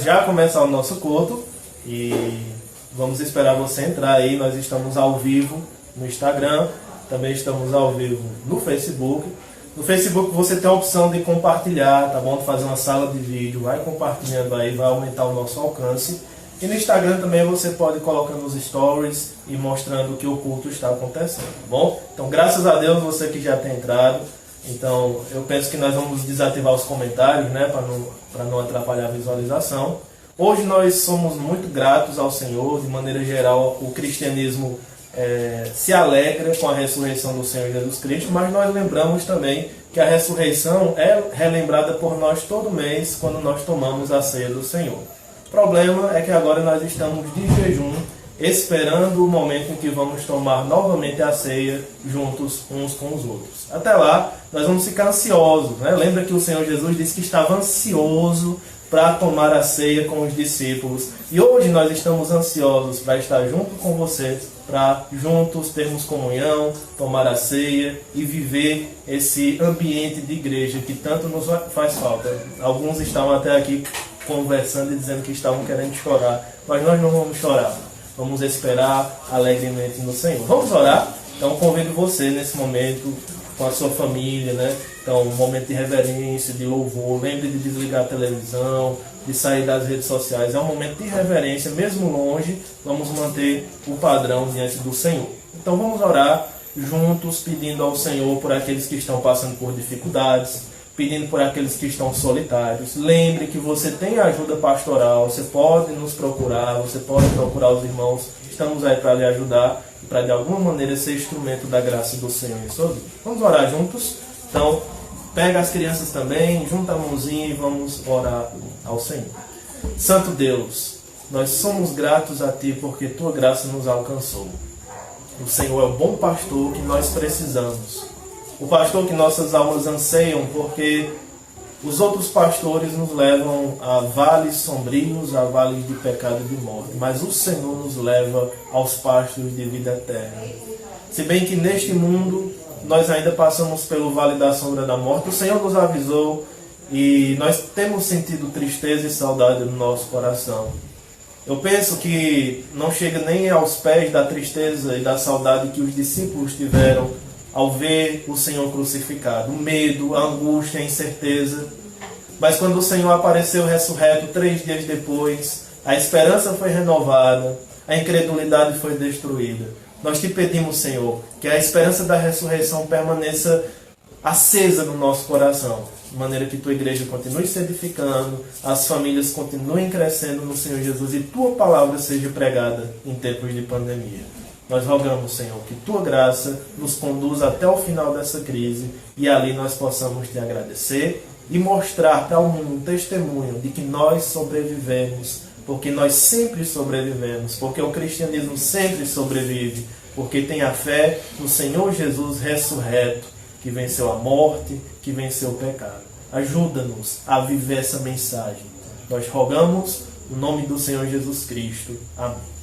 já começar o nosso culto e vamos esperar você entrar aí. Nós estamos ao vivo no Instagram, também estamos ao vivo no Facebook. No Facebook você tem a opção de compartilhar, tá bom? De fazer uma sala de vídeo, vai compartilhando aí, vai aumentar o nosso alcance. E no Instagram também você pode colocar nos stories e mostrando que o culto está acontecendo, tá bom? Então, graças a Deus, você que já tem entrado. Então, eu penso que nós vamos desativar os comentários, né, para não atrapalhar a visualização. Hoje nós somos muito gratos ao Senhor. De maneira geral, o cristianismo se alegra com a ressurreição do Senhor Jesus Cristo, mas nós lembramos também que a ressurreição é relembrada por nós todo mês quando nós tomamos a ceia do Senhor. O problema é que agora nós estamos de jejum, esperando o momento em que vamos tomar novamente a ceia juntos uns com os outros. Até lá, nós vamos ficar ansiosos, né? Lembra que o Senhor Jesus disse que estava ansioso para tomar a ceia com os discípulos. E hoje nós estamos ansiosos para estar junto com você, para juntos termos comunhão, tomar a ceia e viver esse ambiente de igreja que tanto nos faz falta. Alguns estavam até aqui conversando e dizendo que estavam querendo chorar, mas nós não vamos chorar. Vamos esperar alegremente no Senhor. Vamos orar? Então convido você nesse momento com a sua família, né? Então, um momento de reverência, de louvor. Lembre de desligar a televisão, de sair das redes sociais. É um momento de reverência, mesmo longe, vamos manter o padrão diante do Senhor. Então vamos orar juntos, pedindo ao Senhor por aqueles que estão passando por dificuldades, pedindo por aqueles que estão solitários. Lembre que você tem ajuda pastoral, você pode nos procurar, você pode procurar os irmãos. Estamos aí para lhe ajudar e para de alguma maneira ser instrumento da graça do Senhor em sua vida. Vamos orar juntos? Então, pega as crianças também, junta a mãozinha e vamos orar ao Senhor. Santo Deus, nós somos gratos a Ti porque Tua graça nos alcançou. O Senhor é o bom pastor que nós precisamos. O pastor que nossas almas anseiam, porque os outros pastores nos levam a vales sombrios, a vales de pecado e de morte. Mas o Senhor nos leva aos pastos de vida eterna. Se bem que neste mundo nós ainda passamos pelo vale da sombra da morte, o Senhor nos avisou e nós temos sentido tristeza e saudade no nosso coração. Eu penso que não chega nem aos pés da tristeza e da saudade que os discípulos tiveram ao ver o Senhor crucificado. O medo, a angústia, a incerteza. Mas quando o Senhor apareceu ressurreto 3 dias depois, a esperança foi renovada, a incredulidade foi destruída. Nós te pedimos, Senhor, que a esperança da ressurreição permaneça acesa no nosso coração, de maneira que Tua igreja continue se edificando, as famílias continuem crescendo no Senhor Jesus e Tua palavra seja pregada em tempos de pandemia. Nós rogamos, Senhor, que Tua graça nos conduza até o final dessa crise e ali nós possamos Te agradecer e mostrar para o mundo um testemunho de que nós sobrevivemos, porque nós sempre sobrevivemos, porque o cristianismo sempre sobrevive, porque tem a fé no Senhor Jesus ressurreto, que venceu a morte, que venceu o pecado. Ajuda-nos a viver essa mensagem. Nós rogamos no nome do Senhor Jesus Cristo. Amém.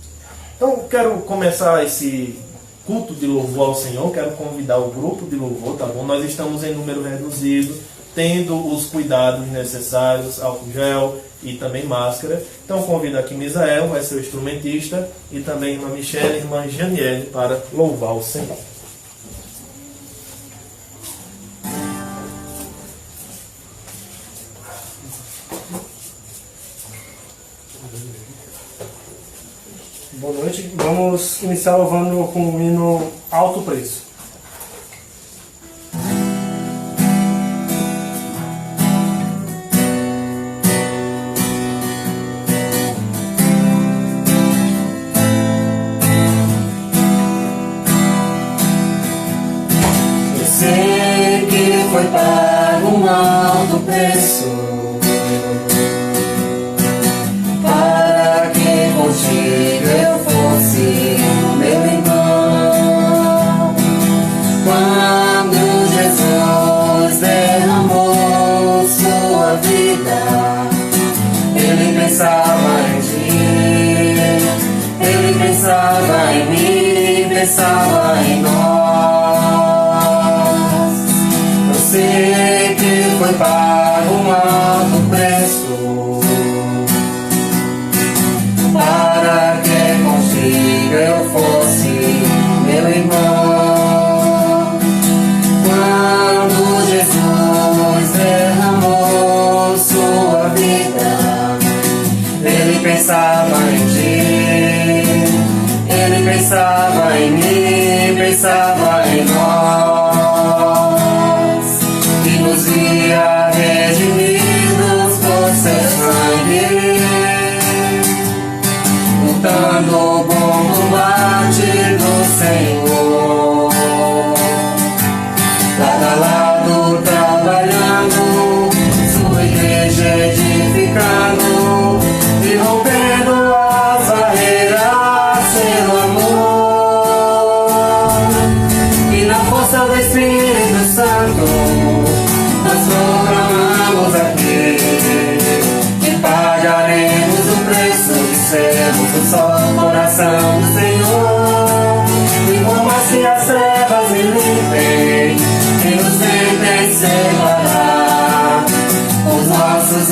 Então, quero começar esse culto de louvor ao Senhor, quero convidar o grupo de louvor, tá bom? Nós estamos em número reduzido, tendo os cuidados necessários, álcool gel e também máscara. Então convido aqui Misael, vai ser o instrumentista, e também irmã Michele e irmã Janiele para louvar o Senhor. Boa noite. Vamos iniciar louvando com o hino Alto Preço. Foi pago um alto preço para que contigo eu fosse meu irmão. Quando Jesus derramou sua vida, Ele pensava em ti, Ele pensava em mim, pensava em nós. Sei que foi pago um alto preço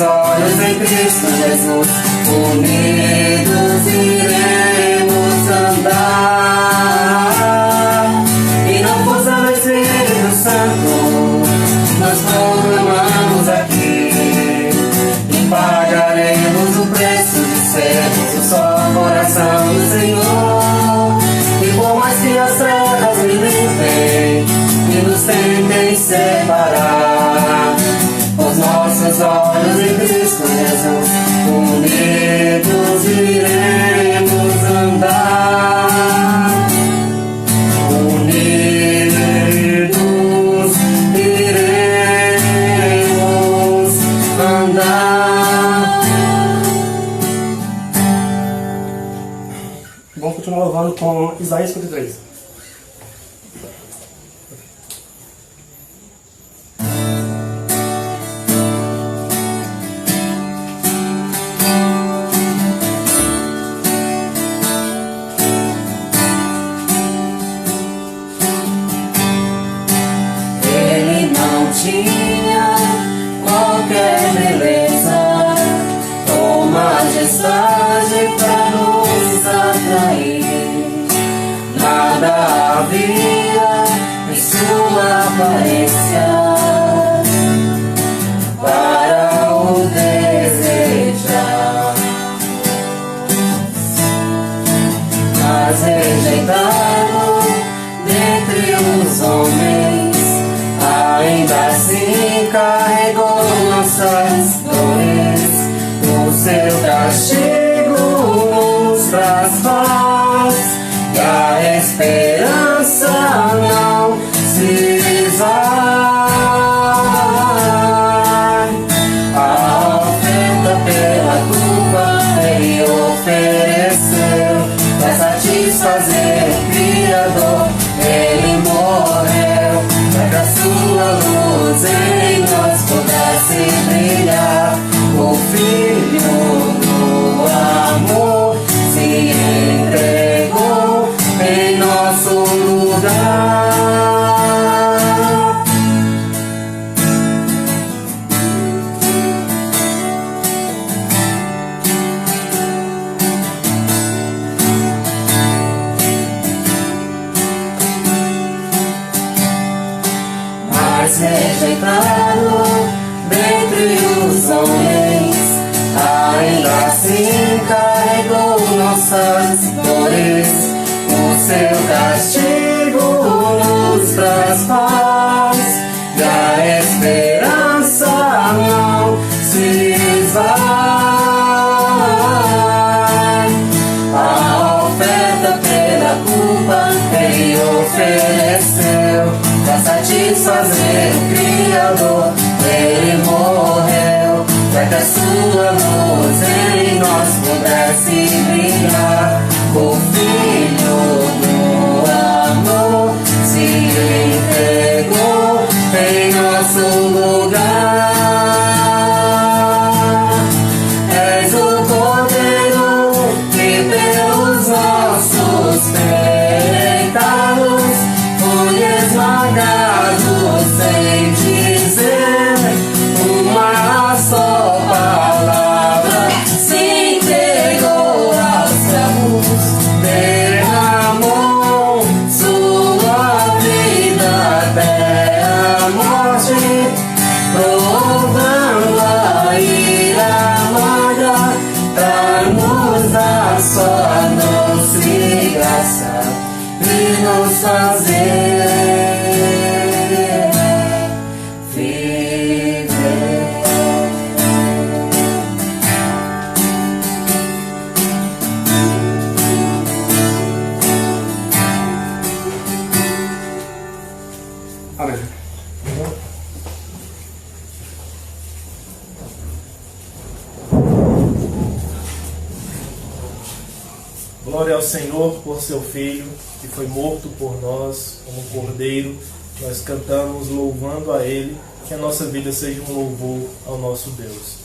nossos olhos em Cristo Jesus, unidos iremos andar. E não forçando o Espírito Santo, nós proclamamos aqui e pagaremos o preço de sermos o só coração do Senhor. E por mais que as trevas me limpem e nos tentem separar, os nossos olhos em Cristo Jesus, unidos iremos andar. Unidos iremos andar. Vamos continuar louvando com Isaías 53. Tinha qualquer beleza ou majestade pra nos atrair. Nada havia em sua aparência para o desejar, mas rejeitado dentre os homens, ainda assim carregou nossas dores. O seu castigo nos traz paz e a esperança não se esvai. A oferta pela culpa ele ofereceu para satisfazer o Criador. Ele morreu para que a sua luz em nós pudesse brilhar. O Filho do amor se entregou em nosso lugar. Mas rejeitado dentre os homens, ainda assim carregou nossas dores. O seu castigo nos traz paz e a esperança não se esvai. A oferta pela culpa ele ofereceu para satisfazer o Criador. Ele morreu para que a sua luz em nós pudesse brilhar. O Filho do amor se entregou em nosso lugar. És o Cordeiro que pelos nossos pecados foi esmagado sem dizer uma só palavra. Se entregou aos cravos, derramou sua vida até a morte, provando a ira amarga pra nos dar sua doce graça e nos fazer viver. Amém. Glória ao Senhor por seu Filho, que foi morto por nós como cordeiro. Nós cantamos louvando a Ele, que a nossa vida seja um louvor ao nosso Deus.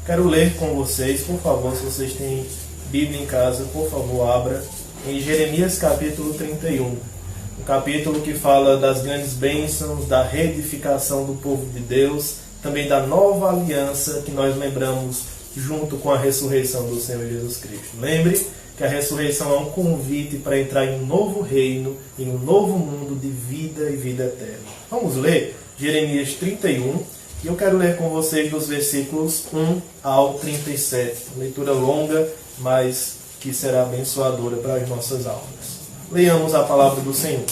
Quero ler com vocês, por favor, se vocês têm Bíblia em casa, por favor, abra em Jeremias capítulo 31. Um capítulo que fala das grandes bênçãos, da reedificação do povo de Deus, também da nova aliança que nós lembramos junto com a ressurreição do Senhor Jesus Cristo. Lembre que a ressurreição é um convite para entrar em um novo reino, em um novo mundo de vida e vida eterna. Vamos ler Jeremias 31, e eu quero ler com vocês dos versículos 1 ao 37. Leitura longa, mas que será abençoadora para as nossas almas. Leamos a palavra do Senhor.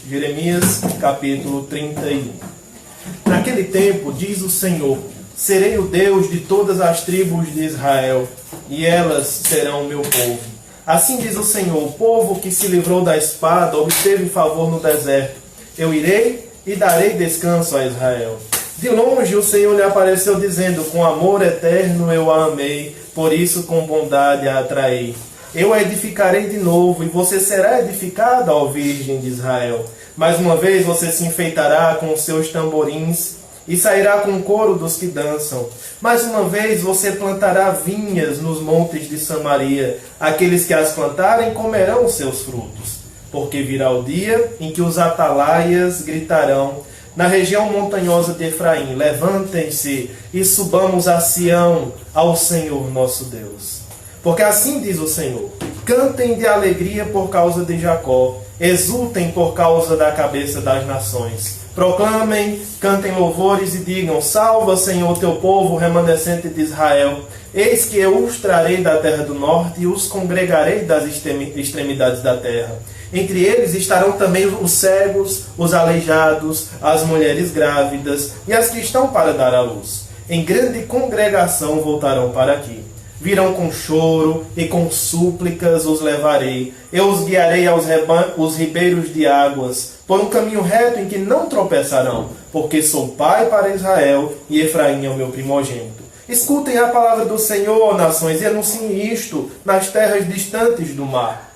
Jeremias capítulo 31. Naquele tempo, diz o Senhor, serei o Deus de todas as tribos de Israel, e elas serão o meu povo. Assim diz o Senhor, o povo que se livrou da espada obteve favor no deserto. Eu irei e darei descanso a Israel. De longe o Senhor lhe apareceu dizendo, com amor eterno eu a amei, por isso com bondade a atraí. Eu a edificarei de novo, e você será edificada, ó Virgem de Israel. Mais uma vez você se enfeitará com os seus tamborins, e sairá com o coro dos que dançam. Mais uma vez você plantará vinhas nos montes de Samaria. Aqueles que as plantarem comerão os seus frutos. Porque virá o dia em que os atalaias gritarão na região montanhosa de Efraim, levantem-se e subamos a Sião, ao Senhor nosso Deus. Porque assim diz o Senhor, cantem de alegria por causa de Jacó, exultem por causa da cabeça das nações. Proclamem, cantem louvores e digam, salva, Senhor, teu povo remanescente de Israel. Eis que eu os trarei da terra do norte e os congregarei das extremidades da terra. Entre eles estarão também os cegos, os aleijados, as mulheres grávidas e as que estão para dar à luz. Em grande congregação voltarão para aqui. Virão com choro e com súplicas os levarei. Eu os guiarei aos ribeiros de águas, por um caminho reto em que não tropeçarão, porque sou pai para Israel e Efraim é o meu primogênito. Escutem a palavra do Senhor, nações, e anunciem isto nas terras distantes do mar.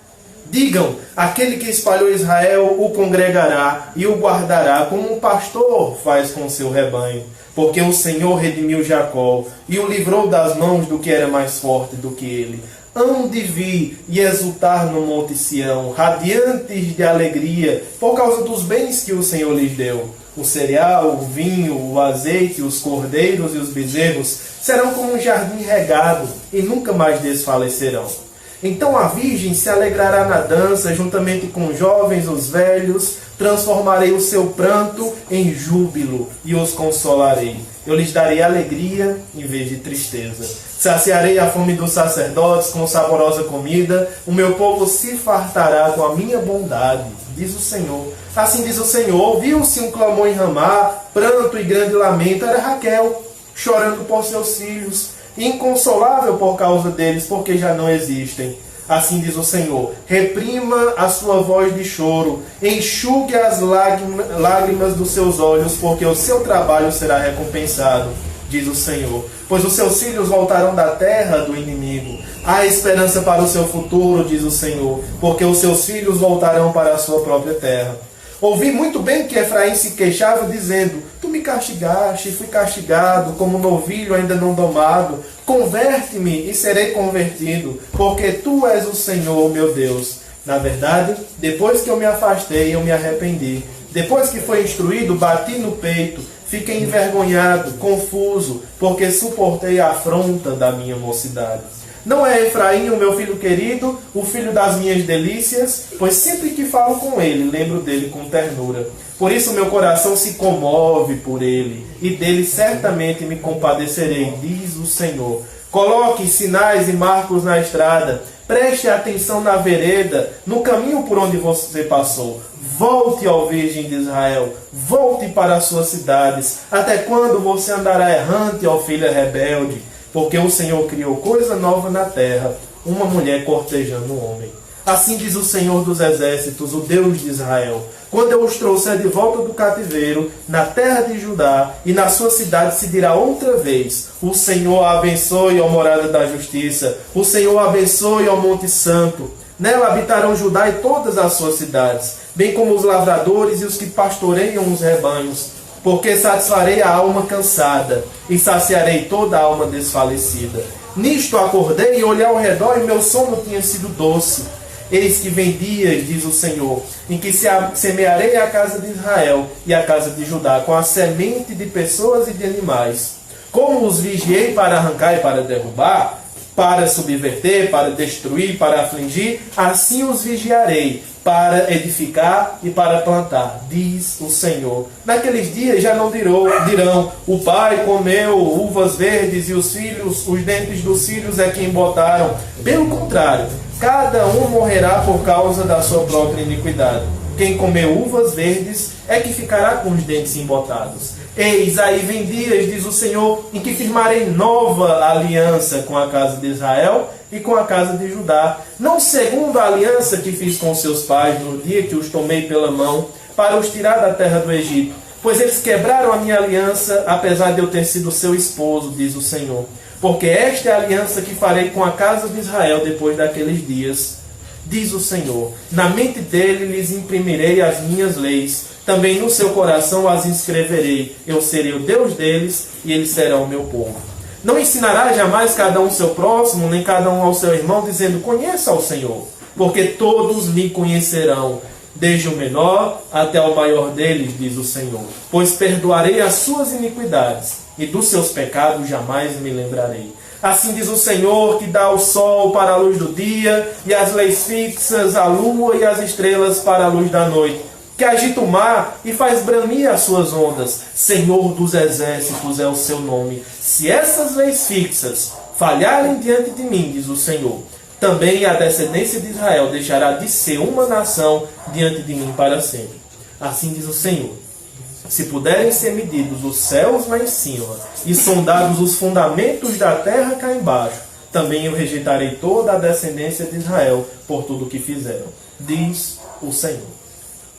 Digam, aquele que espalhou Israel o congregará e o guardará como um pastor faz com seu rebanho. Porque o Senhor redimiu Jacó e o livrou das mãos do que era mais forte do que ele. Hão de vir e exultar no monte Sião, radiantes de alegria, por causa dos bens que o Senhor lhes deu. O cereal, o vinho, o azeite, os cordeiros e os bezerros serão como um jardim regado e nunca mais desfalecerão. Então a virgem se alegrará na dança, juntamente com os jovens, os velhos. Transformarei o seu pranto em júbilo e os consolarei. Eu lhes darei alegria em vez de tristeza. Saciarei a fome dos sacerdotes com saborosa comida. O meu povo se fartará com a minha bondade, diz o Senhor. Assim diz o Senhor, ouviu-se um clamor em Ramá, pranto e grande lamento. Era Raquel, chorando por seus filhos, inconsolável por causa deles, porque já não existem. Assim diz o Senhor, reprima a sua voz de choro, enxugue as lágrimas dos seus olhos, porque o seu trabalho será recompensado, diz o Senhor. Pois os seus filhos voltarão da terra do inimigo. Há esperança para o seu futuro, diz o Senhor, porque os seus filhos voltarão para a sua própria terra. Ouvi muito bem que Efraim se queixava, dizendo, tu me castigaste, fui castigado, como novilho ainda não domado. Converte-me e serei convertido, porque tu és o Senhor, meu Deus. Na verdade, depois que eu me afastei, eu me arrependi. Depois que foi instruído, bati no peito, fiquei envergonhado, confuso, porque suportei a afronta da minha mocidade. Não é Efraim, o meu filho querido, o filho das minhas delícias, pois sempre que falo com ele, lembro dele com ternura. Por isso meu coração se comove por ele, e dele certamente me compadecerei, diz o Senhor. Coloque sinais e marcos na estrada, preste atenção na vereda, no caminho por onde você passou. Volte, ó Virgem de Israel, volte para as suas cidades. Até quando você andará errante, ó filha rebelde? Porque o Senhor criou coisa nova na terra, uma mulher cortejando um homem. Assim diz o Senhor dos Exércitos, o Deus de Israel. Quando eu os trouxer de volta do cativeiro, na terra de Judá, e na sua cidade se dirá outra vez, o Senhor a abençoe, ó morada da justiça, o Senhor a abençoe, ó monte santo. Nela habitarão Judá e todas as suas cidades, bem como os lavradores e os que pastoreiam os rebanhos. Porque satisfarei a alma cansada e saciarei toda a alma desfalecida. Nisto acordei e olhei ao redor e meu sono tinha sido doce. Eis que vem dias, diz o Senhor, em que semearei a casa de Israel e a casa de Judá com a semente de pessoas e de animais. Como os vigiei para arrancar e para derrubar, para subverter, para destruir, para afligir, assim os vigiarei, para edificar e para plantar, diz o Senhor. Naqueles dias já não dirão, o pai comeu uvas verdes e os dentes dos filhos é quem botaram. Pelo contrário, cada um morrerá por causa da sua própria iniquidade. Quem comeu uvas verdes é que ficará com os dentes embotados. Eis, aí vem dias, diz o Senhor, em que firmarei nova aliança com a casa de Israel e com a casa de Judá, não segundo a aliança que fiz com seus pais no dia que os tomei pela mão para os tirar da terra do Egito, pois eles quebraram a minha aliança, apesar de eu ter sido seu esposo, diz o Senhor. Porque esta é a aliança que farei com a casa de Israel depois daqueles dias, diz o Senhor. Na mente dele lhes imprimirei as minhas leis, também no seu coração as inscreverei. Eu serei o Deus deles e eles serão o meu povo. Não ensinará jamais cada um seu próximo, nem cada um ao seu irmão, dizendo, conheça o Senhor, porque todos me conhecerão, desde o menor até o maior deles, diz o Senhor. Pois perdoarei as suas iniquidades, e dos seus pecados jamais me lembrarei. Assim diz o Senhor, que dá o sol para a luz do dia, e as leis fixas, a lua e as estrelas para a luz da noite, que agita o mar e faz branir as suas ondas. Senhor dos exércitos é o seu nome. Se essas leis fixas falharem diante de mim, diz o Senhor, também a descendência de Israel deixará de ser uma nação diante de mim para sempre. Assim diz o Senhor. Se puderem ser medidos os céus lá em cima e sondados os fundamentos da terra cá embaixo, também eu rejeitarei toda a descendência de Israel por tudo o que fizeram, diz o Senhor.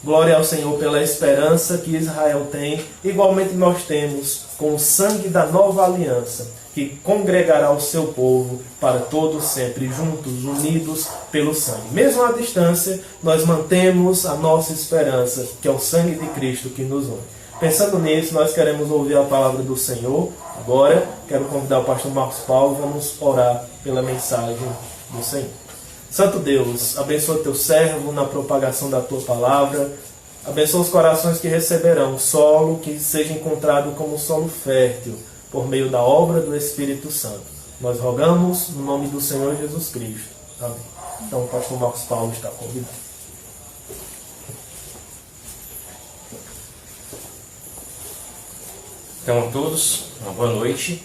Glória ao Senhor pela esperança que Israel tem, igualmente nós temos com o sangue da nova aliança, que congregará o seu povo para todos sempre, juntos, unidos pelo sangue. Mesmo à distância, nós mantemos a nossa esperança, que é o sangue de Cristo que nos une. Pensando nisso, nós queremos ouvir a palavra do Senhor. Agora, quero convidar o pastor Marcos Paulo, vamos orar pela mensagem do Senhor. Santo Deus, abençoa teu servo na propagação da tua palavra. Abençoa os corações que receberão solo que seja encontrado como solo fértil por meio da obra do Espírito Santo. Nós rogamos no nome do Senhor Jesus Cristo. Amém. Então o pastor Marcos Paulo está convidado. Então a todos, uma boa noite.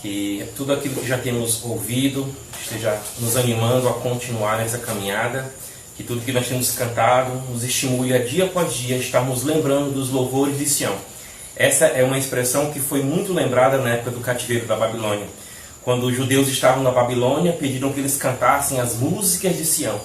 Que tudo aquilo que já temos ouvido esteja nos animando a continuar nessa caminhada, que tudo que nós temos cantado nos estimule a dia após dia estarmos lembrando dos louvores de Sião. Essa é uma expressão que foi muito lembrada na época do cativeiro da Babilônia. Quando os judeus estavam na Babilônia, pediram que eles cantassem as músicas de Sião.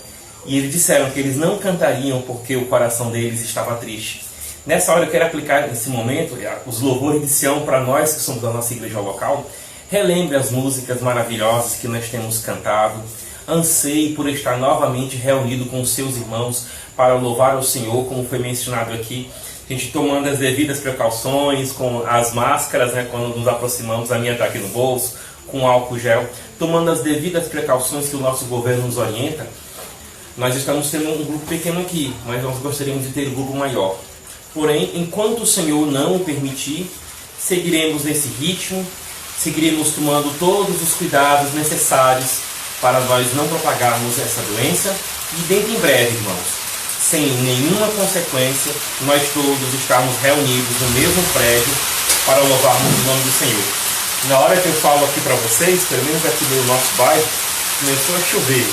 E eles disseram que eles não cantariam porque o coração deles estava triste. Nessa hora eu quero aplicar, nesse momento, os louvores de Sião para nós que somos da nossa igreja local. Relembre as músicas maravilhosas que nós temos cantado. Anseie por estar novamente reunido com os seus irmãos para louvar o Senhor, como foi mencionado aqui. A gente tomando as devidas precauções, com as máscaras, né, quando nos aproximamos, a minha está aqui no bolso, com álcool gel. Tomando as devidas precauções que o nosso governo nos orienta. Nós estamos tendo um grupo pequeno aqui, mas nós gostaríamos de ter um grupo maior. Porém, enquanto o Senhor não o permitir, seguiremos nesse ritmo. Seguiremos tomando todos os cuidados necessários para nós não propagarmos essa doença e dentro em breve, irmãos, sem nenhuma consequência, nós todos estarmos reunidos no mesmo prédio para louvarmos o nome do Senhor. Na hora que eu falo aqui para vocês, pelo menos aqui no nosso bairro, começou a chover.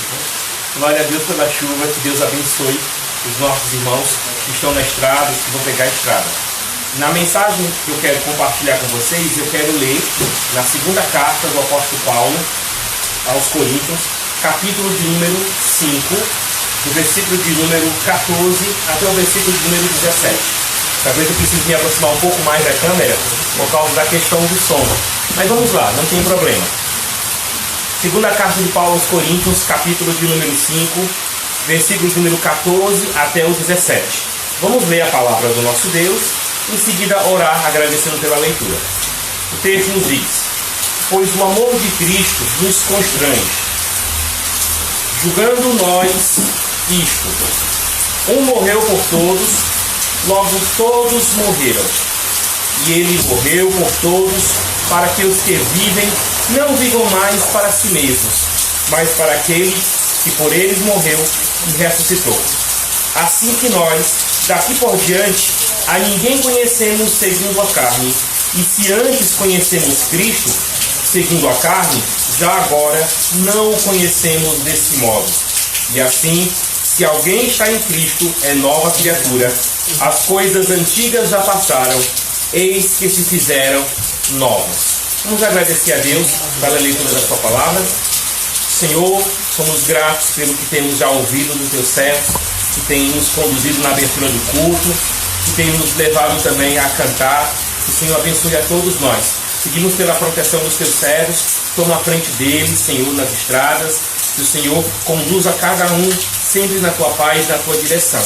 Glória a Deus pela chuva, que Deus abençoe os nossos irmãos que estão na estrada, que vão pegar a estrada. Na mensagem que eu quero compartilhar com vocês, eu quero ler na segunda carta do apóstolo Paulo aos Coríntios, capítulo de número 5, do versículo de número 14 até o versículo de número 17. Talvez eu precise me aproximar um pouco mais da câmera por causa da questão do som. Mas vamos lá, não tem problema. Segunda carta de Paulo aos Coríntios, capítulo de número 5, versículo de número 14 até o 17. Vamos ler a palavra do nosso Deus. Em seguida, orar agradecendo pela leitura. O texto nos diz: pois o amor de Cristo nos constrange, julgando nós isto: um morreu por todos, logo todos morreram. E ele morreu por todos, para que os que vivem não vivam mais para si mesmos, mas para aquele que por eles morreu e ressuscitou. Assim que nós, daqui por diante, a ninguém conhecemos segundo a carne, e se antes conhecemos Cristo segundo a carne, já agora não o conhecemos desse modo. E assim, se alguém está em Cristo, é nova criatura. As coisas antigas já passaram, eis que se fizeram novas. Vamos agradecer a Deus pela leitura da sua palavra. Senhor, somos gratos pelo que temos já ouvido do teu servo, que tem nos conduzido na abertura do culto, que tem nos levado também a cantar. Que o Senhor abençoe a todos nós. Pedimos pela proteção dos teus servos, toma a frente deles, Senhor, nas estradas. Que o Senhor conduza cada um sempre na tua paz e na tua direção.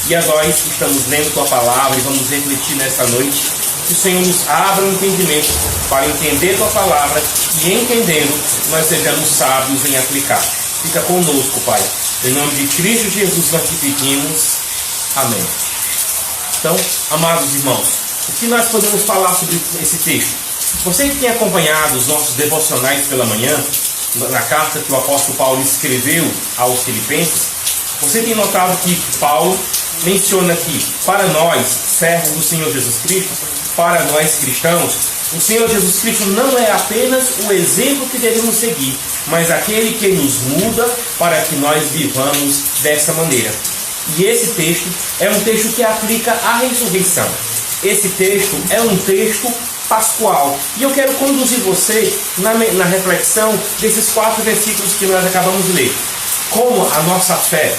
E a nós que estamos lendo tua palavra e vamos refletir nessa noite, que o Senhor nos abra o entendimento para entender tua palavra e, entendendo, nós sejamos sábios em aplicar. Fica conosco, Pai. Em nome de Cristo Jesus nós te pedimos. Amém. Então, amados irmãos, o que nós podemos falar sobre esse texto? Você que tem acompanhado os nossos devocionais pela manhã, na carta que o apóstolo Paulo escreveu aos Filipenses, você tem notado que Paulo menciona que, para nós, servos do Senhor Jesus Cristo, para nós cristãos, o Senhor Jesus Cristo não é apenas o exemplo que devemos seguir, mas aquele que nos muda para que nós vivamos dessa maneira. E esse texto é um texto que aplica à ressurreição. Esse texto é um texto pascual. E eu quero conduzir você na reflexão desses 4 versículos que nós acabamos de ler. Como a nossa fé,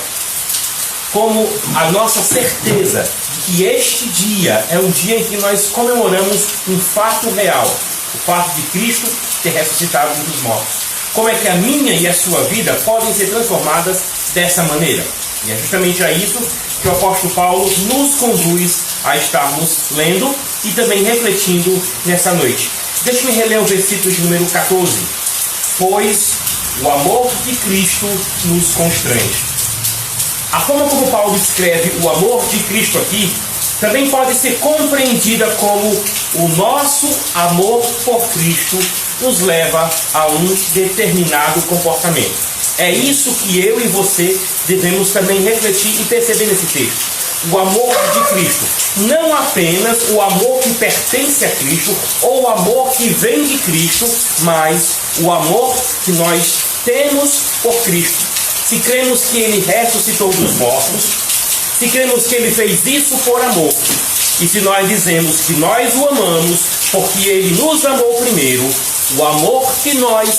como a nossa certeza de que este dia é um dia em que nós comemoramos um fato real, o fato de Cristo ter ressuscitado dos mortos. Como é que a minha e a sua vida podem ser transformadas dessa maneira? E é justamente a isso que o apóstolo Paulo nos conduz a estarmos lendo e também refletindo nessa noite. Deixe-me reler o versículo de número 14. Pois o amor de Cristo nos constrange. A forma como Paulo escreve o amor de Cristo aqui também pode ser compreendida como o nosso amor por Cristo nos leva a um determinado comportamento. É isso que eu e você devemos também refletir e perceber nesse texto. O amor de Cristo. Não apenas o amor que pertence a Cristo ou o amor que vem de Cristo, mas o amor que nós temos por Cristo. Se cremos que Ele ressuscitou dos mortos, se cremos que Ele fez isso por amor, e se nós dizemos que nós o amamos porque Ele nos amou primeiro, o amor que nós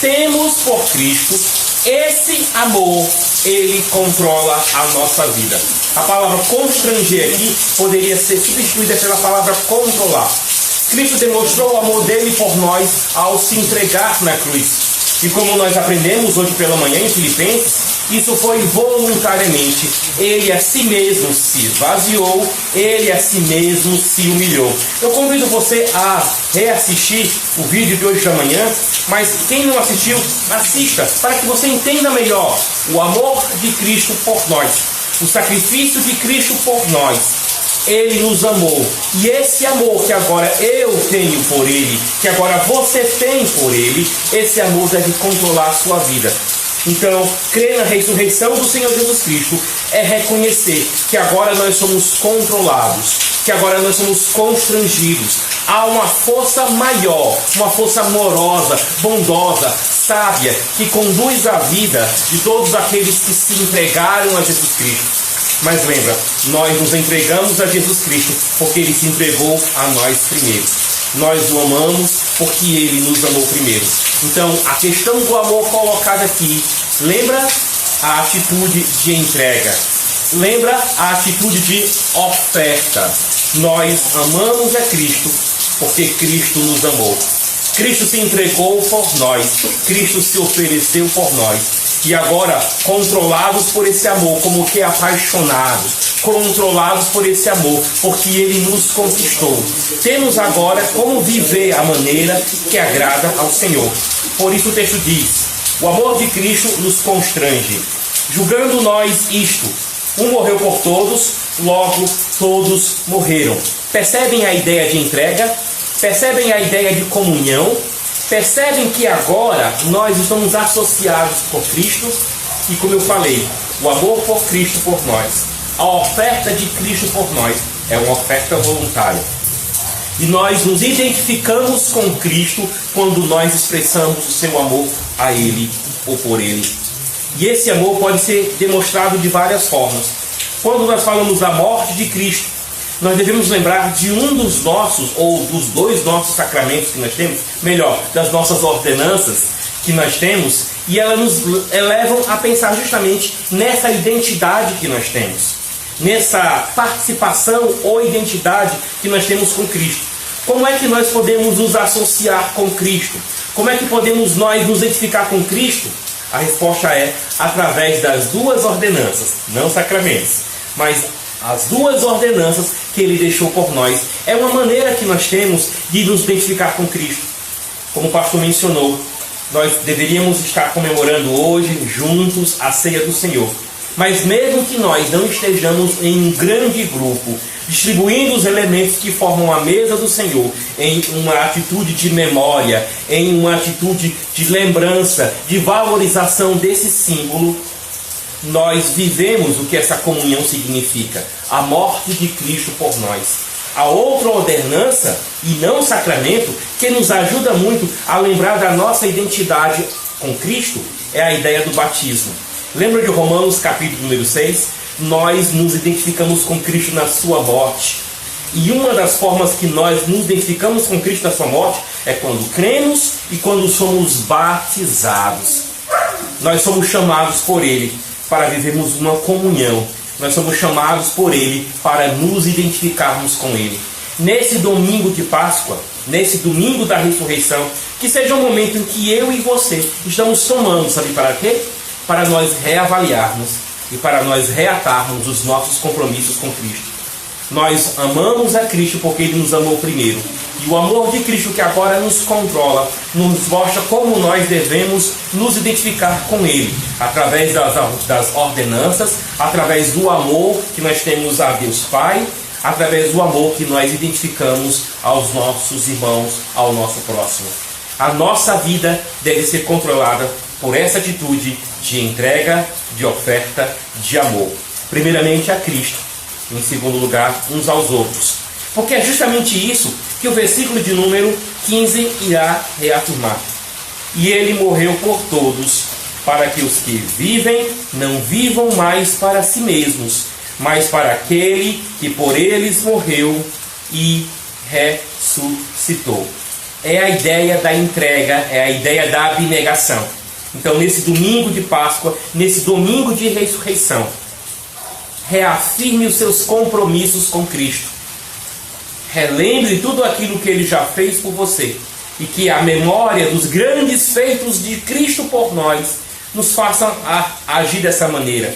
temos por Cristo, esse amor, ele controla a nossa vida. A palavra constranger aqui poderia ser substituída pela palavra controlar. Cristo demonstrou o amor dele por nós ao se entregar na cruz. E como nós aprendemos hoje pela manhã em Filipenses, isso foi voluntariamente. Ele a si mesmo se esvaziou, ele a si mesmo se humilhou. Eu convido você a reassistir o vídeo de hoje da manhã, mas quem não assistiu, assista, para que você entenda melhor o amor de Cristo por nós, o sacrifício de Cristo por nós. Ele nos amou, e esse amor que agora eu tenho por Ele, que agora você tem por Ele, esse amor deve controlar a sua vida. Então, crer na ressurreição do Senhor Jesus Cristo é reconhecer que agora nós somos controlados, que agora nós somos constrangidos. Há uma força maior, uma força amorosa, bondosa, sábia, que conduz a vida de todos aqueles que se entregaram a Jesus Cristo. Mas lembra, nós nos entregamos a Jesus Cristo porque Ele se entregou a nós primeiro. Nós o amamos porque Ele nos amou primeiro. Então, a questão do amor colocada aqui, lembra a atitude de entrega. Lembra a atitude de oferta. Nós amamos a Cristo porque Cristo nos amou. Cristo se entregou por nós. Cristo se ofereceu por nós. E agora, controlados por esse amor, como que apaixonados, controlados por esse amor, porque Ele nos conquistou. Temos agora como viver a maneira que agrada ao Senhor. Por isso o texto diz, o amor de Cristo nos constrange. julgando nós isto: um morreu por todos, logo todos morreram. Percebem a ideia de entrega? Percebem a ideia de comunhão? Percebem que agora nós estamos associados por Cristo? E como eu falei, o amor por Cristo por nós, a oferta de Cristo por nós, é uma oferta voluntária. E nós nos identificamos com Cristo quando nós expressamos o seu amor a Ele ou por Ele. E esse amor pode ser demonstrado de várias formas. Quando nós falamos da morte de Cristo, nós devemos lembrar de um dos nossos, ou dos dois nossos sacramentos que nós temos, melhor, das nossas ordenanças que nós temos, e elas nos levam a pensar justamente nessa identidade que nós temos, nessa participação ou identidade que nós temos com Cristo. Como é que nós podemos nos associar com Cristo? Como é que podemos nós nos identificar com Cristo? A resposta é através das duas ordenanças, não sacramentos, mas as duas ordenanças que Ele deixou por nós. É uma maneira que nós temos de nos identificar com Cristo. Como o pastor mencionou, nós deveríamos estar comemorando hoje juntos a ceia do Senhor. Mas mesmo que nós não estejamos em um grande grupo, distribuindo os elementos que formam a mesa do Senhor, em uma atitude de memória, em uma atitude de lembrança, de valorização desse símbolo, nós vivemos o que essa comunhão significa, a morte de Cristo por nós. A outra ordenança, e não sacramento, que nos ajuda muito a lembrar da nossa identidade com Cristo, é a ideia do batismo. Lembra de Romanos capítulo número 6? Nós nos identificamos com Cristo na sua morte. E uma das formas que nós nos identificamos com Cristo na sua morte é quando cremos e quando somos batizados. Nós somos chamados por Ele para vivermos uma comunhão. Nós somos chamados por Ele para nos identificarmos com Ele. Nesse domingo de Páscoa, nesse domingo da ressurreição, que seja um momento em que eu e você estamos somando, sabe para quê? Para nós reavaliarmos e para nós reatarmos os nossos compromissos com Cristo. Nós amamos a Cristo porque Ele nos amou primeiro. E o amor de Cristo que agora nos controla, nos mostra como nós devemos nos identificar com Ele. Através das ordenanças, através do amor que nós temos a Deus Pai, através do amor que nós identificamos aos nossos irmãos, ao nosso próximo. A nossa vida deve ser controlada por essa atitude de entrega, de oferta, de amor. Primeiramente a Cristo, em segundo lugar uns aos outros. Porque é justamente isso que o versículo de número 15 irá reafirmar. E Ele morreu por todos, para que os que vivem não vivam mais para si mesmos, mas para aquele que por eles morreu e ressuscitou. É a ideia da entrega, é a ideia da abnegação. Então, nesse domingo de Páscoa, nesse domingo de ressurreição, reafirme os seus compromissos com Cristo. Relembre tudo aquilo que Ele já fez por você. E que a memória dos grandes feitos de Cristo por nós nos faça agir dessa maneira.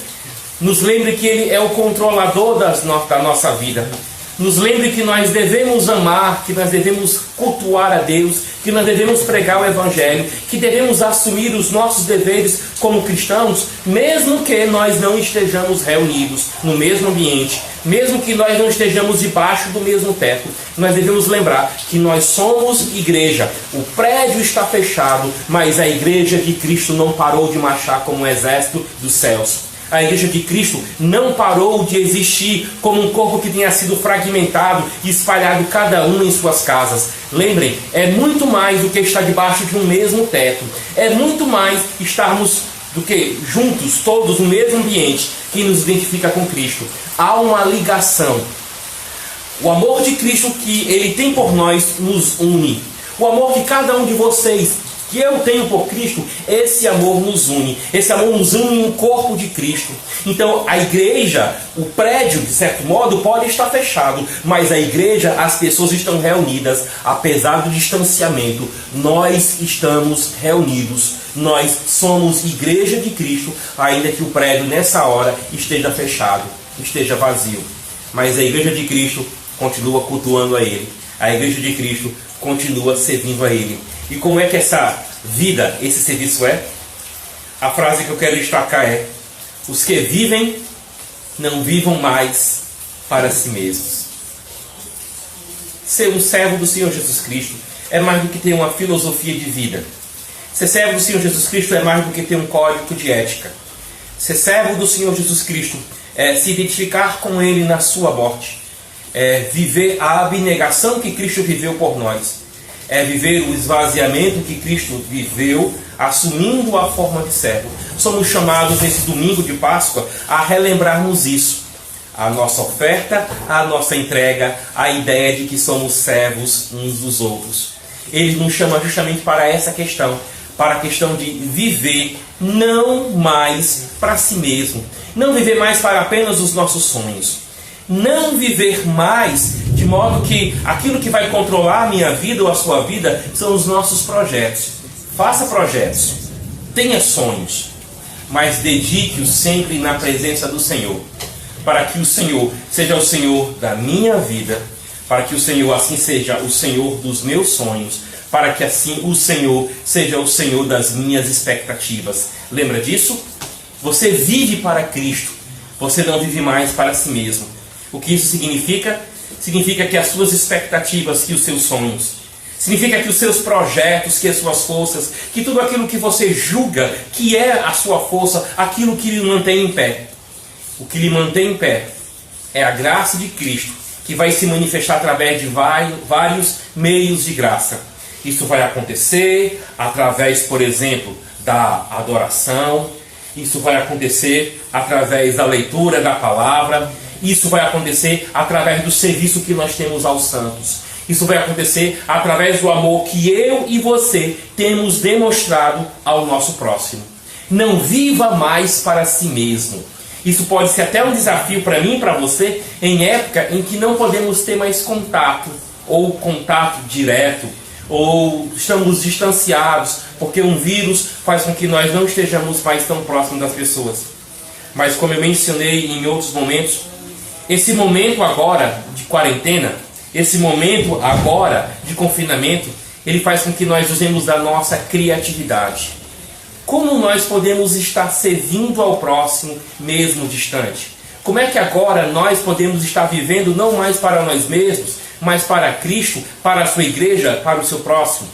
Nos lembre que Ele é o controlador da nossa vida. Nos lembre que nós devemos amar, que nós devemos cultuar a Deus, que nós devemos pregar o Evangelho, que devemos assumir os nossos deveres como cristãos, mesmo que nós não estejamos reunidos no mesmo ambiente, mesmo que nós não estejamos debaixo do mesmo teto. Nós devemos lembrar que nós somos igreja. O prédio está fechado, mas a igreja de Cristo não parou de marchar como um exército dos céus. A igreja de Cristo não parou de existir como um corpo que tenha sido fragmentado e espalhado cada um em suas casas. Lembrem, é muito mais do que estar debaixo de um mesmo teto. É muito mais estarmos do que juntos, todos no mesmo ambiente, que nos identifica com Cristo. Há uma ligação. O amor de Cristo que Ele tem por nós nos une. O amor que cada um de vocês, que eu tenho por Cristo, esse amor nos une. Esse amor nos une no corpo de Cristo. Então a igreja, o prédio, de certo modo, pode estar fechado, mas a igreja, as pessoas estão reunidas, apesar do distanciamento. Nós estamos reunidos. Nós somos igreja de Cristo, ainda que o prédio nessa hora esteja fechado, esteja vazio. Mas a igreja de Cristo continua cultuando a Ele. A igreja de Cristo continua servindo a Ele. E como é que essa vida, esse serviço é? A frase que eu quero destacar é: Os que vivem, não vivam mais para si mesmos. Ser um servo do Senhor Jesus Cristo é mais do que ter uma filosofia de vida. Ser servo do Senhor Jesus Cristo é mais do que ter um código de ética. Ser servo do Senhor Jesus Cristo é se identificar com Ele na sua morte. É viver a abnegação que Cristo viveu por nós. É viver o esvaziamento que Cristo viveu, assumindo a forma de servo. Somos chamados nesse domingo de Páscoa a relembrarmos isso. A nossa oferta, a nossa entrega, a ideia de que somos servos uns dos outros. Ele nos chama justamente para essa questão, para a questão de viver não mais para si mesmo, não viver mais para apenas os nossos sonhos, não viver mais de modo que aquilo que vai controlar a minha vida ou a sua vida são os nossos projetos. Faça projetos, tenha sonhos, mas dedique-os sempre na presença do Senhor, para que o Senhor seja o Senhor da minha vida, para que o Senhor assim seja o Senhor dos meus sonhos, para que assim o Senhor seja o Senhor das minhas expectativas. Lembra disso? Você vive para Cristo, você não vive mais para si mesmo. O que isso significa? Significa que as suas expectativas, que os seus sonhos, significa que os seus projetos, que as suas forças, que tudo aquilo que você julga que é a sua força, aquilo que lhe mantém em pé. O que lhe mantém em pé é a graça de Cristo, que vai se manifestar através de vários meios de graça. Isso vai acontecer através, por exemplo, da adoração. Isso vai acontecer através da leitura da palavra. Isso vai acontecer através do serviço que nós temos aos santos. Isso vai acontecer através do amor que eu e você temos demonstrado ao nosso próximo. Não viva mais para si mesmo. Isso pode ser até um desafio para mim e para você em época em que não podemos ter mais contato, ou contato direto, ou estamos distanciados, porque um vírus faz com que nós não estejamos mais tão próximos das pessoas. Mas como eu mencionei em outros momentos, esse momento agora de quarentena, esse momento agora de confinamento, ele faz com que nós usemos da nossa criatividade. Como nós podemos estar servindo ao próximo mesmo distante? Como é que agora nós podemos estar vivendo não mais para nós mesmos, mas para Cristo, para a sua igreja, para o seu próximo?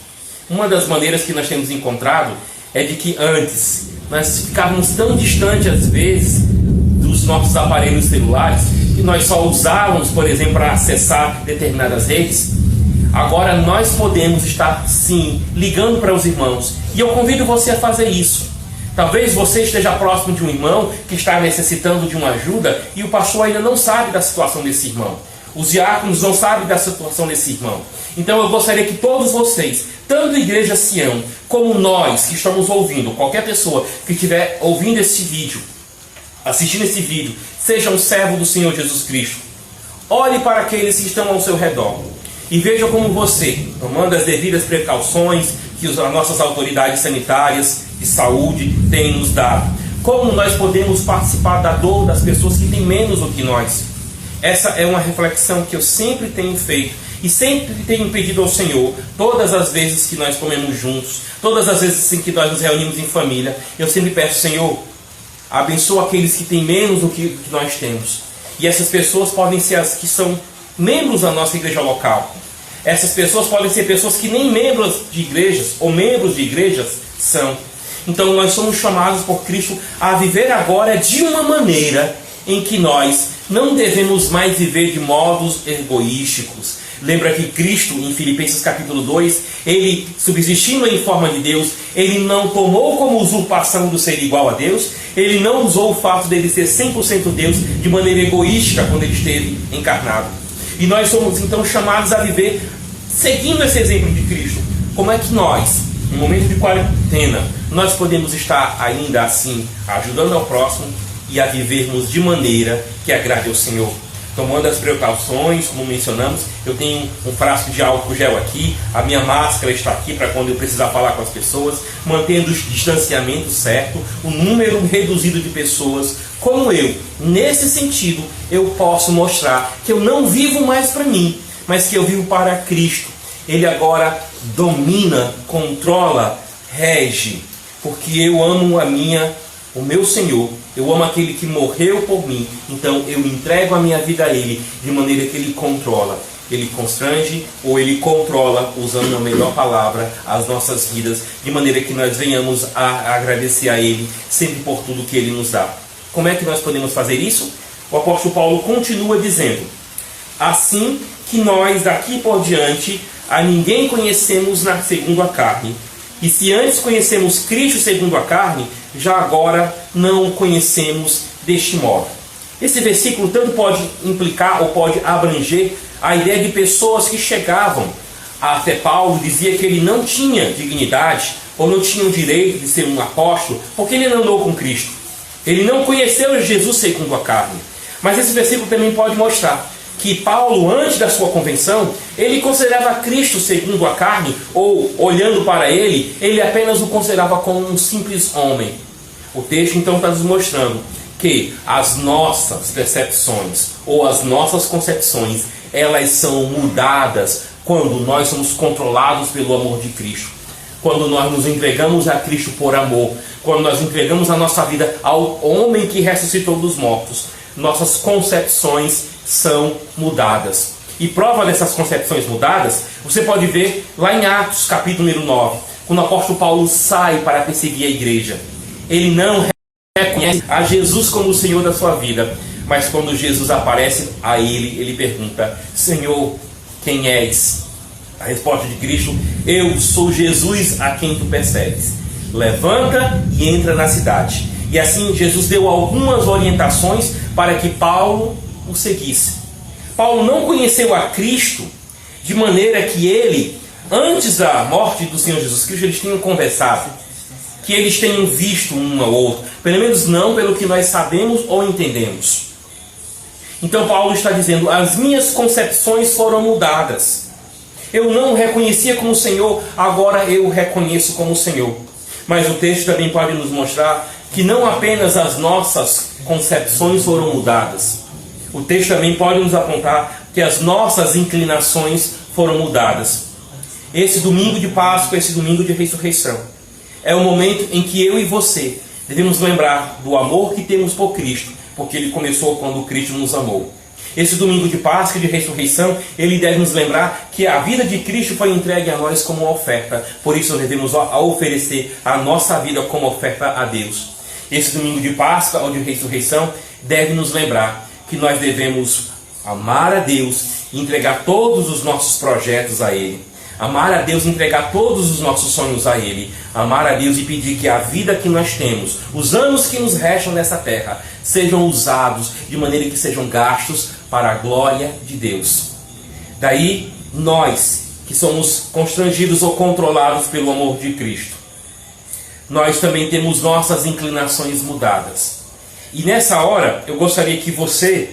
Uma das maneiras que nós temos encontrado é de que antes nós ficávamos tão distantes às vezes dos nossos aparelhos celulares que nós só usávamos, por exemplo, para acessar determinadas redes. Agora nós podemos estar sim ligando para os irmãos, e eu convido você a fazer isso. Talvez você esteja próximo de um irmão que está necessitando de uma ajuda e o pastor ainda não sabe da situação desse irmão. Os diáconos não sabem da situação desse irmão. Então eu gostaria que todos vocês, tanto a Igreja Sião, como nós que estamos ouvindo, qualquer pessoa que estiver ouvindo esse vídeo, assistindo esse vídeo, seja um servo do Senhor Jesus Cristo. Olhe para aqueles que estão ao seu redor e veja como você, tomando as devidas precauções que as nossas autoridades sanitárias de saúde têm nos dado, como nós podemos participar da dor das pessoas que têm menos do que nós. Essa é uma reflexão que eu sempre tenho feito e sempre tenho pedido ao Senhor, todas as vezes que nós comemos juntos, todas as vezes em que nós nos reunimos em família, eu sempre peço: Senhor, abençoa aqueles que têm menos do que nós temos. E essas pessoas podem ser as que são membros da nossa igreja local. Essas pessoas podem ser pessoas que nem membros de igrejas ou membros de igrejas são. Então nós somos chamados por Cristo a viver agora de uma maneira em que nós não devemos mais viver de modos egoísticos. Lembra que Cristo, em Filipenses capítulo 2, ele, subsistindo em forma de Deus, ele não tomou como usurpação do ser igual a Deus, ele não usou o fato dele ser 100% Deus de maneira egoística quando ele esteve encarnado. E nós somos então chamados a viver seguindo esse exemplo de Cristo. Como é que nós, no momento de quarentena, nós podemos estar ainda assim ajudando ao próximo e a vivermos de maneira que agrade ao Senhor? Tomando as precauções, como mencionamos, eu tenho um frasco de álcool gel aqui, a minha máscara está aqui para quando eu precisar falar com as pessoas, mantendo o distanciamento certo, o número reduzido de pessoas. Como eu, nesse sentido, eu posso mostrar que eu não vivo mais para mim, mas que eu vivo para Cristo. Ele agora domina, controla, rege, porque eu amo a minha o meu Senhor, eu amo aquele que morreu por mim, então eu entrego a minha vida a Ele, de maneira que Ele controla. Ele constrange ou Ele controla, usando a melhor palavra, as nossas vidas, de maneira que nós venhamos a agradecer a Ele, sempre por tudo que Ele nos dá. Como é que nós podemos fazer isso? O apóstolo Paulo continua dizendo: assim que nós daqui por diante a ninguém conhecemos segundo a carne. E se antes conhecemos Cristo segundo a carne, já agora não o conhecemos deste modo. Esse versículo tanto pode implicar ou pode abranger a ideia de pessoas que chegavam até Paulo, dizia que ele não tinha dignidade ou não tinha o direito de ser um apóstolo, porque ele não andou com Cristo. Ele não conheceu Jesus segundo a carne. Mas esse versículo também pode mostrar que Paulo, antes da sua convenção, ele considerava Cristo segundo a carne, ou olhando para ele apenas o considerava como um simples homem. O texto então está nos mostrando que as nossas percepções ou as nossas concepções, elas são mudadas quando nós somos controlados pelo amor de Cristo. Quando nós nos entregamos a Cristo por amor, quando nós entregamos a nossa vida ao homem que ressuscitou dos mortos, nossas concepções são mudadas. E prova dessas concepções mudadas, você pode ver lá em Atos, capítulo número 9, quando o apóstolo Paulo sai para perseguir a igreja. Ele não reconhece a Jesus como o Senhor da sua vida, mas quando Jesus aparece a ele pergunta: Senhor, quem és? A resposta de Cristo: eu sou Jesus a quem tu persegues. Levanta e entra na cidade. E assim Jesus deu algumas orientações para que Paulo o seguisse. Paulo não conheceu a Cristo de maneira que ele, antes da morte do Senhor Jesus Cristo, eles tenham conversado, que eles tenham visto um ao outro, pelo menos não pelo que nós sabemos ou entendemos. Então Paulo está dizendo: as minhas concepções foram mudadas. Eu não o reconhecia como Senhor, agora eu o reconheço como Senhor. Mas o texto também pode nos mostrar que não apenas as nossas concepções foram mudadas. O texto também pode nos apontar que as nossas inclinações foram mudadas. Esse domingo de Páscoa, esse domingo de ressurreição, é o momento em que eu e você devemos lembrar do amor que temos por Cristo, porque ele começou quando Cristo nos amou. Esse domingo de Páscoa e de ressurreição, ele deve nos lembrar que a vida de Cristo foi entregue a nós como uma oferta. Por isso devemos oferecer a nossa vida como oferta a Deus. Esse domingo de Páscoa ou de ressurreição deve nos lembrar que nós devemos amar a Deus e entregar todos os nossos projetos a Ele. Amar a Deus e entregar todos os nossos sonhos a Ele. Amar a Deus e pedir que a vida que nós temos, os anos que nos restam nessa terra, sejam usados de maneira que sejam gastos para a glória de Deus. Daí, nós que somos constrangidos ou controlados pelo amor de Cristo, nós também temos nossas inclinações mudadas. E nessa hora, eu gostaria que você,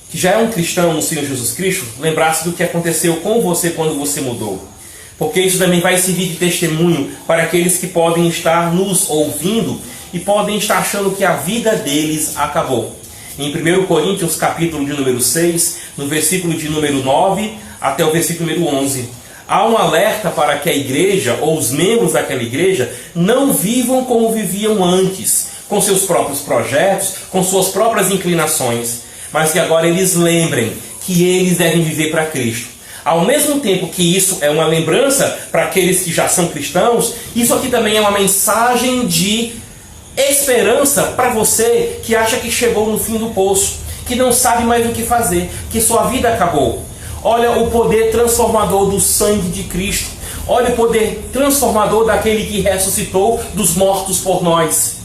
que já é um cristão no Senhor Jesus Cristo, lembrasse do que aconteceu com você quando você mudou. Porque isso também vai servir de testemunho para aqueles que podem estar nos ouvindo e podem estar achando que a vida deles acabou. Em 1 Coríntios, capítulo de número 6, no versículo de número 9 até o versículo número 11, há um alerta para que a igreja, ou os membros daquela igreja, não vivam como viviam antes, com seus próprios projetos, com suas próprias inclinações, mas que agora eles lembrem que eles devem viver para Cristo. Ao mesmo tempo que isso é uma lembrança para aqueles que já são cristãos, isso aqui também é uma mensagem de esperança para você que acha que chegou no fim do poço, que não sabe mais o que fazer, que sua vida acabou. Olha o poder transformador do sangue de Cristo. Olha o poder transformador daquele que ressuscitou dos mortos por nós.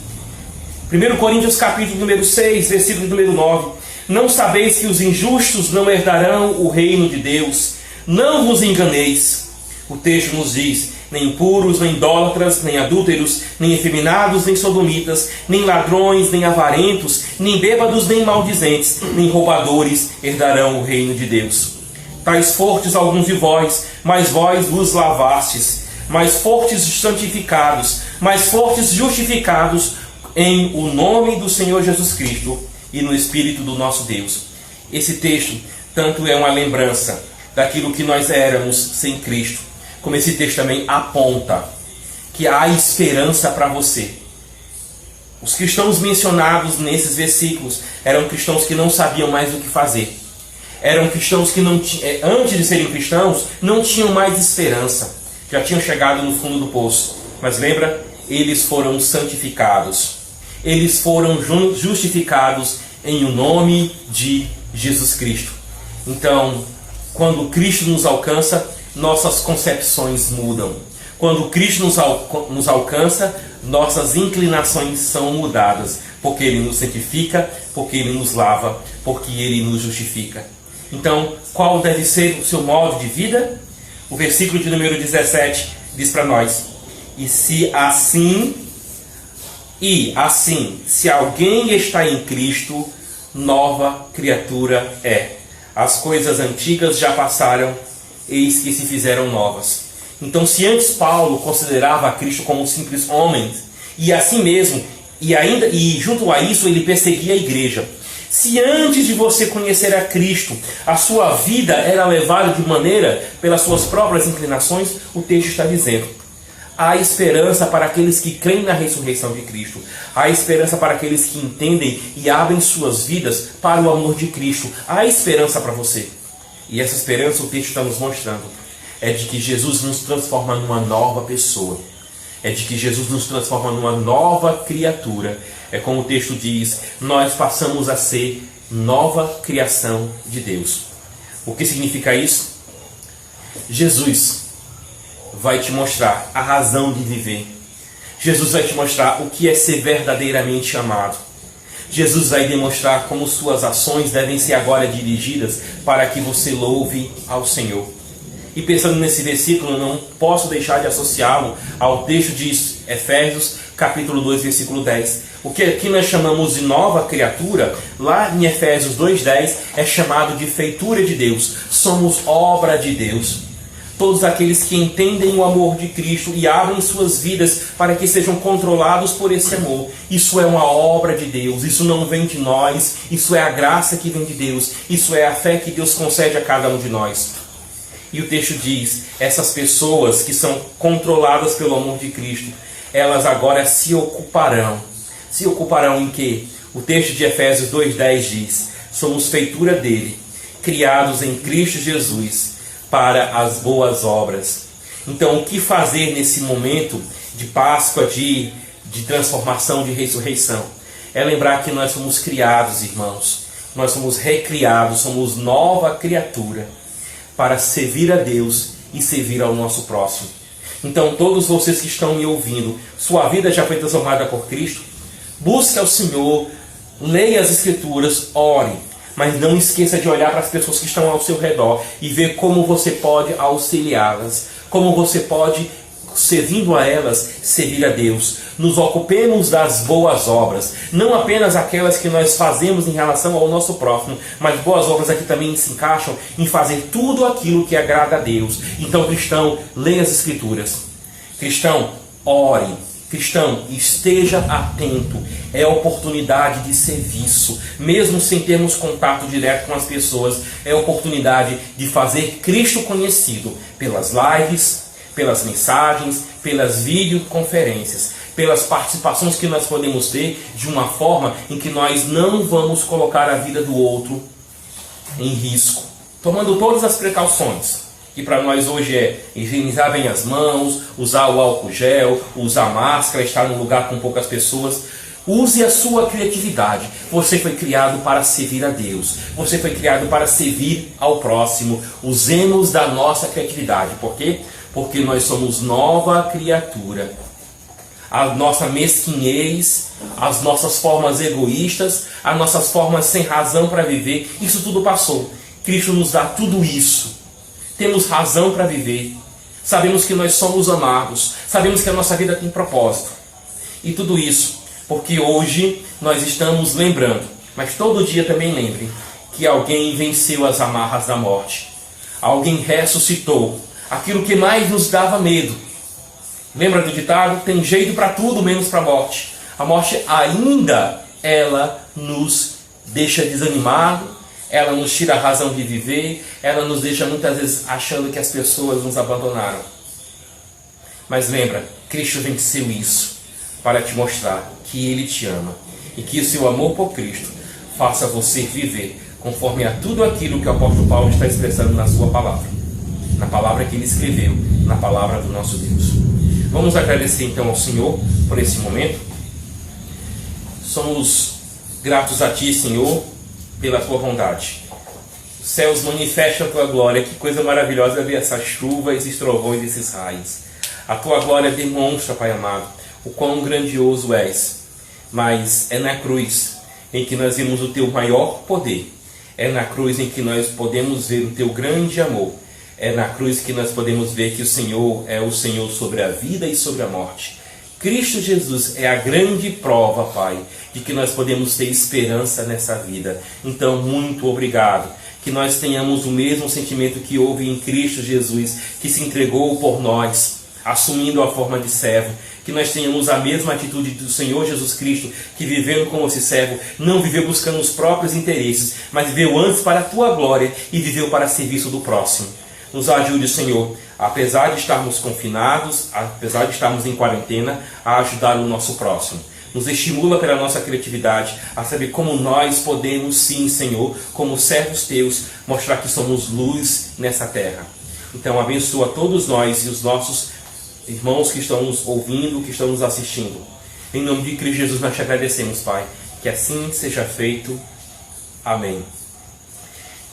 1 Coríntios capítulo número 6, versículo número 9. Não sabeis que os injustos não herdarão o reino de Deus? Não vos enganeis. O texto nos diz: nem impuros, nem idólatras, nem adúlteros, nem efeminados, nem sodomitas, nem ladrões, nem avarentos, nem bêbados, nem maldizentes, nem roubadores herdarão o reino de Deus. Tais fortes alguns de vós, mas vós vos lavastes, mais fortes santificados, mais fortes justificados em o nome do Senhor Jesus Cristo e no Espírito do nosso Deus. Esse texto tanto é uma lembrança daquilo que nós éramos sem Cristo, como esse texto também aponta que há esperança para você. Os cristãos mencionados nesses versículos eram cristãos que não sabiam mais o que fazer. Eram cristãos que antes de serem cristãos, não tinham mais esperança. Já tinham chegado no fundo do poço. Mas lembra? Eles foram santificados. Eles foram justificados em o nome de Jesus Cristo. Então, quando Cristo nos alcança, nossas concepções mudam. Quando Cristo nos alcança, nossas inclinações são mudadas. Porque Ele nos santifica, porque Ele nos lava, porque Ele nos justifica. Então, qual deve ser o seu modo de vida? O versículo de número 17 diz para nós: se alguém está em Cristo, nova criatura é. As coisas antigas já passaram, eis que se fizeram novas. Então, se antes Paulo considerava a Cristo como um simples homem, e assim mesmo, e junto a isso ele perseguia a igreja. Se antes de você conhecer a Cristo, a sua vida era levada de maneira pelas suas próprias inclinações, o texto está dizendo: há esperança para aqueles que creem na ressurreição de Cristo. Há esperança para aqueles que entendem e abrem suas vidas para o amor de Cristo. Há esperança para você. E essa esperança o texto está nos mostrando. É de que Jesus nos transforma numa nova pessoa. É de que Jesus nos transforma numa nova criatura. É como o texto diz, nós passamos a ser nova criação de Deus. O que significa isso? Jesus vai te mostrar a razão de viver. Jesus vai te mostrar o que é ser verdadeiramente amado. Jesus vai demonstrar como suas ações devem ser agora dirigidas para que você louve ao Senhor. E pensando nesse versículo, não posso deixar de associá-lo ao texto de Efésios, capítulo 2, versículo 10. O que aqui nós chamamos de nova criatura, lá em Efésios 2,10, é chamado de feitura de Deus. Somos obra de Deus. Todos aqueles que entendem o amor de Cristo e abrem suas vidas para que sejam controlados por esse amor. Isso é uma obra de Deus, isso não vem de nós, isso é a graça que vem de Deus, isso é a fé que Deus concede a cada um de nós. E o texto diz, essas pessoas que são controladas pelo amor de Cristo, elas agora se ocuparão. Se ocuparão em quê? O texto de Efésios 2,10 diz, somos feitura dele, criados em Cristo Jesus, para as boas obras. Então, o que fazer nesse momento de Páscoa, de transformação, de ressurreição? É lembrar que nós somos criados, irmãos. Nós somos recriados, somos nova criatura para servir a Deus e servir ao nosso próximo. Então, todos vocês que estão me ouvindo, sua vida já foi transformada por Cristo? Busque ao Senhor, leia as Escrituras, ore. Mas não esqueça de olhar para as pessoas que estão ao seu redor e ver como você pode auxiliá-las, como você pode, servindo a elas, servir a Deus. Nos ocupemos das boas obras, não apenas aquelas que nós fazemos em relação ao nosso próximo, mas boas obras aqui também se encaixam em fazer tudo aquilo que agrada a Deus. Então, cristão, leia as Escrituras. Cristão, ore. Cristão, esteja atento. É oportunidade de serviço. Mesmo sem termos contato direto com as pessoas, é oportunidade de fazer Cristo conhecido pelas lives, pelas mensagens, pelas videoconferências, pelas participações que nós podemos ter de uma forma em que nós não vamos colocar a vida do outro em risco. Tomando todas as precauções. Que para nós hoje é higienizar bem as mãos, usar o álcool gel, usar máscara, estar num lugar com poucas pessoas. Use a sua criatividade. Você foi criado para servir a Deus. Você foi criado para servir ao próximo. Usemos da nossa criatividade. Por quê? Porque nós somos nova criatura. A nossa mesquinhez, as nossas formas egoístas, as nossas formas sem razão para viver, isso tudo passou. Cristo nos dá tudo isso. Temos razão para viver. Sabemos que nós somos amados. Sabemos que a nossa vida tem propósito. E tudo isso porque hoje nós estamos lembrando, mas todo dia também lembrem, que alguém venceu as amarras da morte. Alguém ressuscitou. Aquilo que mais nos dava medo. Lembra do ditado? Tem jeito para tudo menos para a morte. A morte ainda, ela nos deixa desanimados. Ela nos tira a razão de viver, ela nos deixa muitas vezes achando que as pessoas nos abandonaram. Mas lembra, Cristo venceu isso para te mostrar que Ele te ama e que o seu amor por Cristo faça você viver conforme a tudo aquilo que o apóstolo Paulo está expressando na sua palavra, na palavra que ele escreveu, na palavra do nosso Deus. Vamos agradecer então ao Senhor por esse momento. Somos gratos a Ti, Senhor, pela Tua bondade. Os céus manifestam a Tua glória. Que coisa maravilhosa ver essas chuvas, esses trovões, esses raios. A Tua glória demonstra, Pai amado, o quão grandioso és. Mas é na cruz em que nós vemos o Teu maior poder. É na cruz em que nós podemos ver o Teu grande amor. É na cruz que nós podemos ver que o Senhor é o Senhor sobre a vida e sobre a morte. Cristo Jesus é a grande prova, Pai, de que nós podemos ter esperança nessa vida. Então, muito obrigado. Que nós tenhamos o mesmo sentimento que houve em Cristo Jesus, que se entregou por nós, assumindo a forma de servo. Que nós tenhamos a mesma atitude do Senhor Jesus Cristo, que vivendo como esse servo, não viveu buscando os próprios interesses, mas viveu antes para a Tua glória e viveu para serviço do próximo. Nos ajude, Senhor, apesar de estarmos confinados, apesar de estarmos em quarentena, a ajudar o nosso próximo. Nos estimula pela nossa criatividade a saber como nós podemos, sim, Senhor, como servos Teus, mostrar que somos luz nessa terra. Então, abençoa todos nós e os nossos irmãos que estão nos ouvindo, que estão nos assistindo. Em nome de Cristo Jesus nós te agradecemos, Pai. Que assim seja feito. Amém.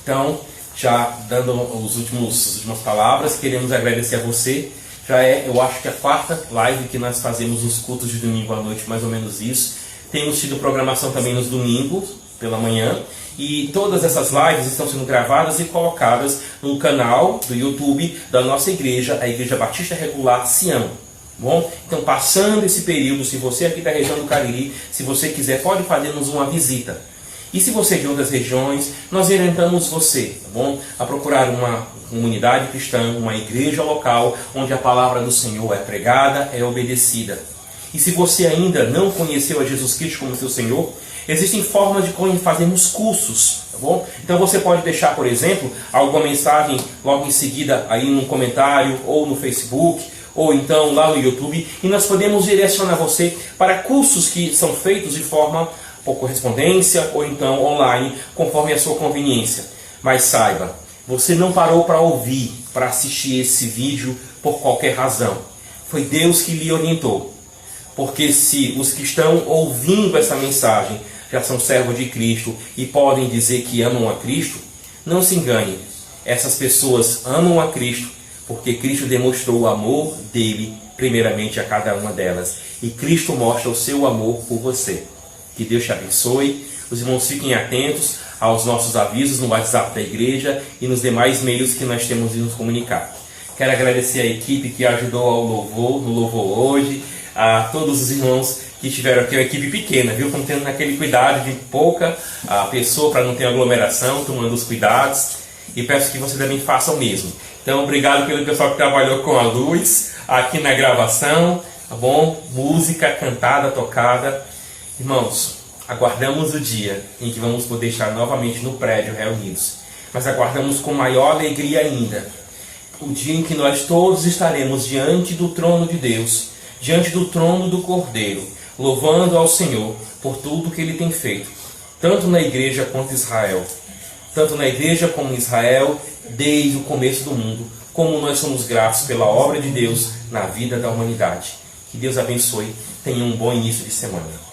Então, já dando as últimas palavras, queremos agradecer a você. Já eu acho que a 4ª live que nós fazemos nos cultos de domingo à noite, mais ou menos isso. Temos tido programação também nos domingos, pela manhã. E todas essas lives estão sendo gravadas e colocadas no canal do YouTube da nossa igreja, a Igreja Batista Regular Sião. Bom? Então, passando esse período, se você aqui da região do Cariri, se você quiser, pode fazer-nos uma visita. E se você é de outras regiões, nós orientamos você, tá bom? A procurar uma comunidade cristã, uma igreja local, onde a palavra do Senhor é pregada, é obedecida. E se você ainda não conheceu a Jesus Cristo como seu Senhor, existem formas de fazermos cursos, tá bom? Então você pode deixar, por exemplo, alguma mensagem logo em seguida aí no comentário ou no Facebook, ou então lá no YouTube, e nós podemos direcionar você para cursos que são feitos de forma por correspondência ou então online, conforme a sua conveniência. Mas saiba, você não parou para ouvir, para assistir esse vídeo por qualquer razão. Foi Deus que lhe orientou. Porque se os que estão ouvindo essa mensagem já são servos de Cristo e podem dizer que amam a Cristo, não se engane. Essas pessoas amam a Cristo porque Cristo demonstrou o amor dele primeiramente a cada uma delas. E Cristo mostra o seu amor por você. Que Deus te abençoe. Os irmãos fiquem atentos aos nossos avisos no WhatsApp da igreja e nos demais meios que nós temos de nos comunicar. Quero agradecer a equipe que ajudou no louvor hoje, a todos os irmãos que estiveram aqui, uma equipe pequena, viu? Estão tendo aquele cuidado de pouca pessoa para não ter aglomeração, tomando os cuidados, e peço que você também faça o mesmo. Então, obrigado pelo pessoal que trabalhou com a luz aqui na gravação, tá bom? Música cantada, tocada. Irmãos, aguardamos o dia em que vamos poder estar novamente no prédio reunidos, mas aguardamos com maior alegria ainda o dia em que nós todos estaremos diante do trono de Deus, diante do trono do Cordeiro, louvando ao Senhor por tudo que Ele tem feito, tanto na igreja quanto em Israel, tanto na igreja como em Israel, desde o começo do mundo, como nós somos gratos pela obra de Deus na vida da humanidade. Que Deus abençoe, tenha um bom início de semana.